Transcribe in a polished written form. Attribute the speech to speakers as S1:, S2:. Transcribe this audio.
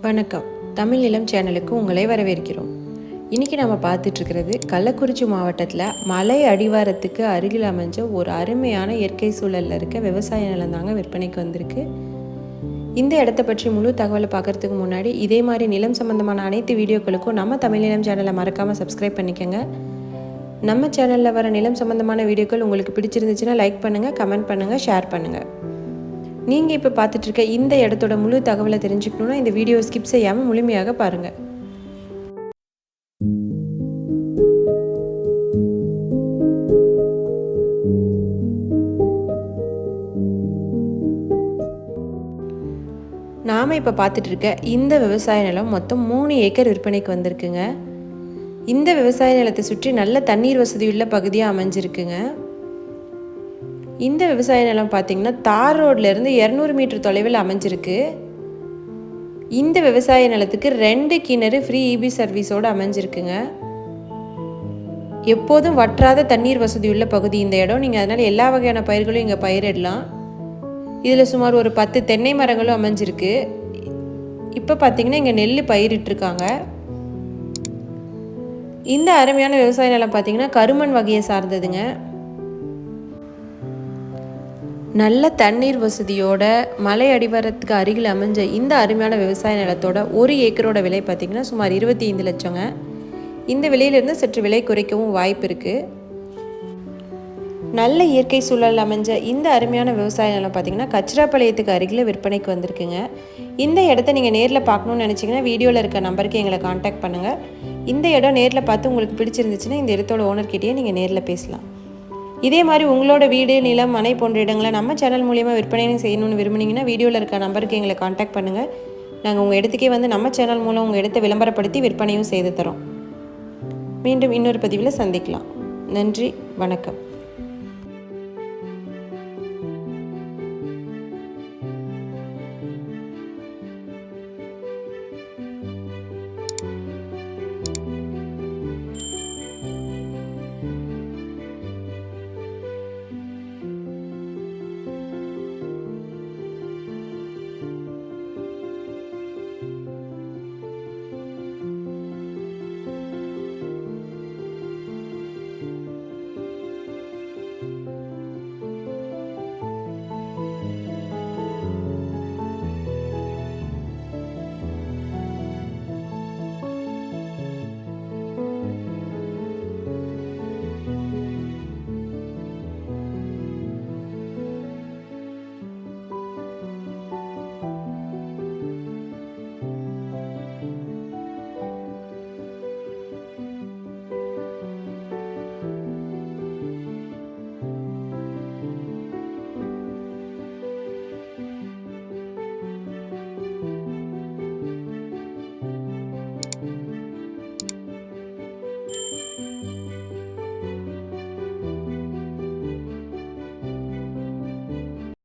S1: வணக்கம். தமிழ் நிலம் சேனலுக்கு உங்களை வரவேற்கிறோம். இன்றைக்கி நம்ம பார்த்துட்ருக்கிறது கள்ளக்குறிச்சி மாவட்டத்தில் மலை அடிவாரத்துக்கு அருகில் அமைஞ்ச ஒரு அருமையான இயற்கை சூழலில் இருக்க விவசாய நிலம் தாங்க விற்பனைக்கு வந்திருக்கு. இந்த இடத்த பற்றி முழு தகவலை பார்க்குறதுக்கு முன்னாடி இதே மாதிரி நிலம் சம்மந்தமான அனைத்து வீடியோக்களுக்கும் நம்ம தமிழ் நிலம் சேனலை மறக்காமல் சப்ஸ்கிரைப் பண்ணிக்கோங்க. நம்ம சேனலில் வர நிலம் சம்மந்தமான வீடியோக்கள் உங்களுக்கு பிடிச்சிருந்துச்சுன்னா லைக் பண்ணுங்கள், கமெண்ட் பண்ணுங்கள், ஷேர் பண்ணுங்கள். நீங்கள் இப்போ பார்த்துட்ருக்க இந்த இடத்தோட முழு தகவலை தெரிஞ்சுக்கணுன்னா இந்த வீடியோ ஸ்கிப் செய்யாமல் முழுமையாக பாருங்கள். நாம் இப்போ பார்த்துட்ருக்க இந்த விவசாய நிலம் மொத்தம் 3 ஏக்கர் விற்பனைக்கு வந்திருக்குங்க. இந்த விவசாய நிலத்தை சுற்றி நல்ல தண்ணீர் வசதியுள்ள பகுதியாக அமைஞ்சிருக்குங்க. இந்த விவசாய நிலம் பார்த்திங்கன்னா தார் ரோட்லேருந்து 200 மீட்டர் தொலைவில் அமைஞ்சிருக்கு. இந்த விவசாய நிலத்துக்கு 2 கிணறு ஃப்ரீ இபி சர்வீஸோடு அமைஞ்சிருக்குங்க. எப்போதும் வற்றாத தண்ணீர் வசதியுள்ள பகுதி இந்த இடம். நீங்கள் அதனால் எல்லா வகையான பயிர்களும் இங்கே பயிரிடலாம். இதில் சுமார் ஒரு 10 தென்னை மரங்களும் அமைஞ்சிருக்கு. இப்போ பார்த்திங்கன்னா இங்கே நெல் பயிரிட்டுருக்காங்க. இந்த அருமையான விவசாய நிலம் பார்த்திங்கன்னா கருமண் வகையை சார்ந்ததுங்க. நல்ல தண்ணீர் வசதியோட மலை அடிவாரத்துக்கு அருகில் அமைஞ்ச இந்த அருமையான விவசாய நிலத்தோட 1 ஏக்கரோட விலை பார்த்திங்கன்னா சுமார் 25 லட்சங்க. இந்த விலையிலிருந்து சற்று விலை குறைக்கவும் வாய்ப்பு இருக்குது. நல்ல இயற்கை சூழல் அமைஞ்ச இந்த அருமையான விவசாய நிலம் பார்த்திங்கன்னா கச்சிராப்பாளையத்துக்கு அருகில் விற்பனைக்கு வந்திருக்குங்க. இந்த இடத்த நீங்கள் நேரில் பார்க்கணுன்னு நினச்சிங்கன்னா வீடியோவில் இருக்க நம்பருக்கு எங்களை காண்டாக்ட் பண்ணுங்கள். இந்த இடம் நேரில் பார்த்து உங்களுக்கு பிடிச்சிருந்துச்சுன்னா இந்த இடத்தோட ஓனர்கிட்டயே நீங்கள் நேரில் பேசலாம். இதே மாதிரி உங்களோட வீடு, நிலம், மனை போன்ற இடங்களை நம்ம சேனல் மூலிமா விற்பனை செய்யணும்னு விரும்புனீங்கன்னா வீடியோவில் இருக்க நம்பருக்கு எங்களை காண்டாக்ட் பண்ணுங்கள். நாங்கள் உங்கள் இடத்துக்கே வந்து நம்ம சேனல் மூலம் உங்கள் இடத்தை விளம்பரப்படுத்தி விற்பனையும் செய்து தரோம். மீண்டும் இன்னொரு பதிவில் சந்திக்கலாம். நன்றி, வணக்கம்.